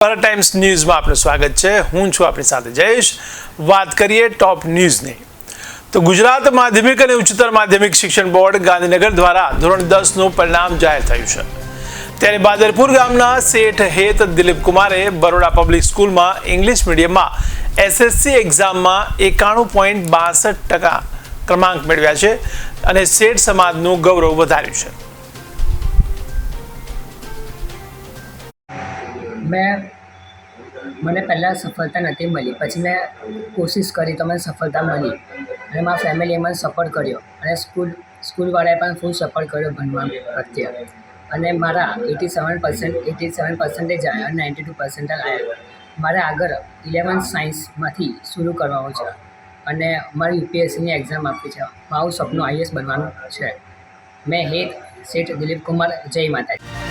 Bharat times ન્યૂઝમાં આપનું સ્વાગત છે। હું છું આપણી સાથે જયેશ। વાત કરીએ ટોપ ન્યૂઝની તો ગુજરાત માધ્યમિક અને ઉચ્ચતર માધ્યમિક શિક્ષણ બોર્ડ ગાંધીનગર દ્વારા ધોરણ 10નું પરિણામ જાહેર થયું છે। ત્યારે બાદરપુર ગામના શેઠ હેત દિલીપ કુમારે બરોડા પબ્લિક સ્કૂલમાં ઇંગ્લિશ મીડિયમમાં એસએસસી એક્ઝામમાં 91.62% ક્રમાંક મેળવ્યા છે અને શેઠ સમાજનું ગૌરવ વધાર્યું છે। મને પહેલાં સફળતા નહોતી મળી, પછી મેં કોશિશ કરી તો મને સફળતા મળી અને મારા ફેમિલીએ મને સપોર્ટ કર્યો અને સ્કૂલવાળાએ પણ ફૂલ સપોર્ટ કર્યો ભણવા પ્રત્યે અને મારા 87% આવ્યા અને 92% આવ્યા। મારે આગળ 11th સાયન્સમાંથી શરૂ કરવાનું છે અને મારે યુપીએસસીની એક્ઝામ આપવી છે। મારું સપનું આઈએએસ બનવાનું છે। મેં હેત શેઠ દિલીપ કુમાર, જય માતાજી।